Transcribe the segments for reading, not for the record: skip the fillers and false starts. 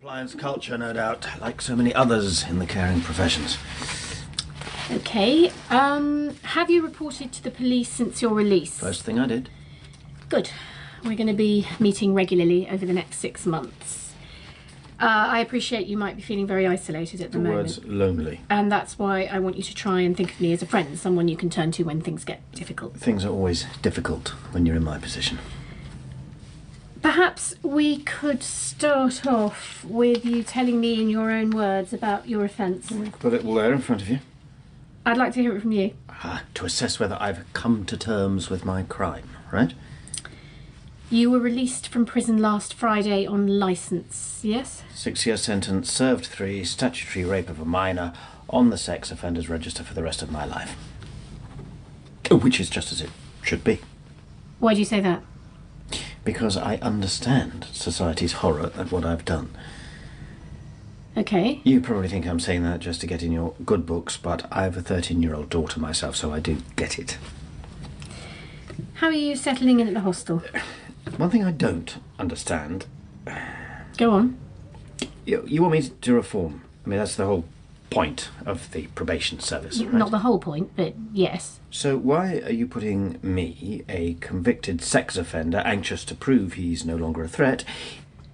Compliance culture, no doubt, like so many others in the caring professions. Okay, have you reported to the police since your release? First thing I did. Good. We're going to be meeting regularly over the next 6 months. I appreciate you might be feeling very isolated at the moment. The words lonely. And that's why I want you to try and think of me as a friend, someone you can turn to when things get difficult. Things are always difficult when you're in my position. Perhaps we could start off with you telling me in your own words about your offence. We've got it all there in front of you. I'd like to hear it from you. To assess whether I've come to terms with my crime, right? You were released from prison last Friday on licence, yes? 6-year sentence, served 3, statutory rape of a minor, on the sex offenders register for the rest of my life. Which is just as it should be. Why do you say that? Because I understand society's horror at what I've done. Okay. You probably think I'm saying that just to get in your good books, but I have a 13-year-old daughter myself, so I do get it. How are you settling in at the hostel? One thing I don't understand... Go on. You want me to reform? I mean, that's the whole point of the probation service, right? Not the whole point, but yes. So why are you putting me, a convicted sex offender, anxious to prove he's no longer a threat,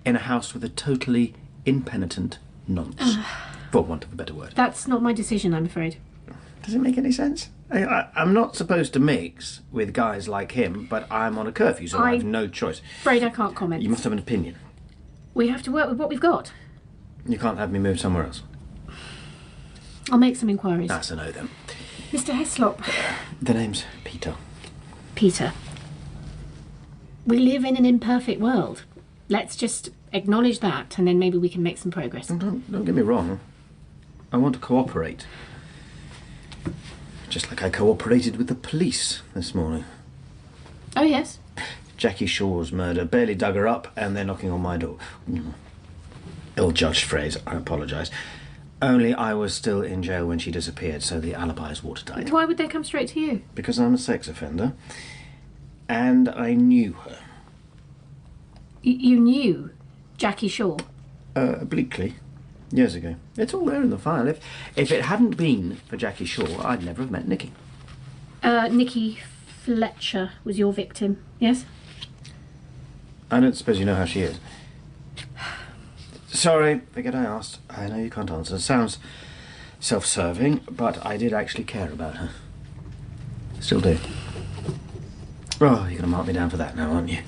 in a house with a totally impenitent nonce? For want of a better word. That's not my decision, I'm afraid. Does it make any sense? I'm not supposed to mix with guys like him, but I'm on a curfew, so I have no choice. Afraid I can't comment. You must have an opinion. We have to work with what we've got. You can't have me move somewhere else. I'll make some inquiries. That's a no, then. Mr. Heslop. The name's Peter. Peter. We live in an imperfect world. Let's just acknowledge that, and then maybe we can make some progress. Don't get me wrong. I want to cooperate. Just like I cooperated with the police this morning. Oh, yes? Jackie Shaw's murder. Barely dug her up, and they're knocking on my door. Ill-judged phrase, I apologise. Only I was still in jail when she disappeared, so the alibi is watertight. Why would they come straight to you? Because I'm a sex offender, and I knew her. You knew Jackie Shaw? Obliquely. Years ago. It's all there in the file. If it hadn't been for Jackie Shaw, I'd never have met Nikki. Nikki Fletcher was your victim, yes? I don't suppose you know how she is. Sorry, forget I asked. I know you can't answer. Sounds self-serving, but I did actually care about her. Still do. Oh, you're going to mark me down for that now, aren't you?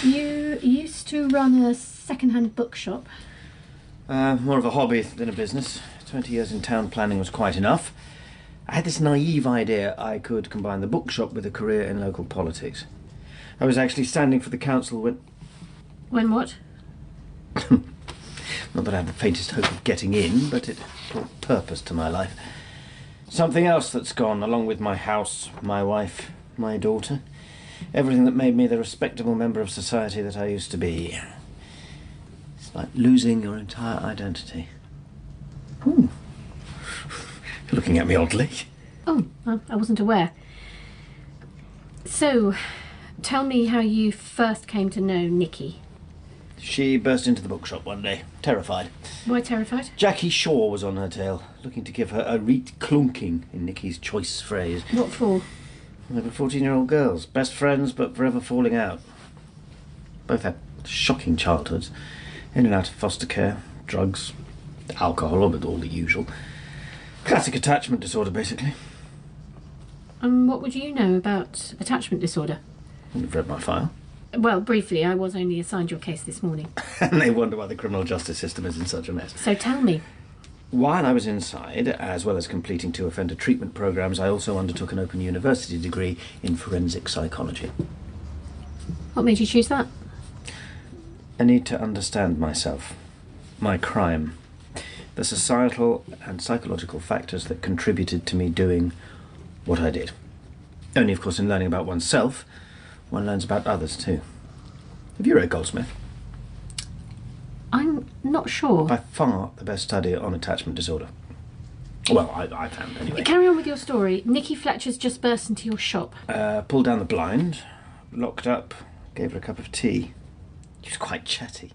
You used to run a second-hand bookshop. More of a hobby than a business. 20 years in town planning was quite enough. I had this naive idea I could combine the bookshop with a career in local politics. I was actually standing for the council when... When what? Not that I had the faintest hope of getting in, but it brought purpose to my life. Something else that's gone, along with my house, my wife, my daughter. Everything that made me the respectable member of society that I used to be. It's like losing your entire identity. Ooh. You're looking at me oddly. Oh, I wasn't aware. So, tell me how you first came to know Nikki. She burst into the bookshop one day, terrified. Why terrified? Jackie Shaw was on her tail, looking to give her a reet clunking, in Nikki's choice phrase. What for? They were 14-year-old girls, best friends but forever falling out. Both had shocking childhoods, in and out of foster care, drugs, alcohol, all the usual. Classic attachment disorder, basically. And what would you know about attachment disorder? You've read my file. Well, briefly, I was only assigned your case this morning. And they wonder why the criminal justice system is in such a mess. So tell me. While I was inside, as well as completing 2 offender treatment programmes, I also undertook an open university degree in forensic psychology. What made you choose that? I need to understand myself, my crime, the societal and psychological factors that contributed to me doing what I did. Only, of course, in learning about oneself, one learns about others too. Have you read Goldsmith? I'm not sure. By far the best study on attachment disorder. Well, I found anyway. Carry on with your story. Nikki Fletcher's just burst into your shop. Pulled down the blind, locked up, gave her a cup of tea. She was quite chatty.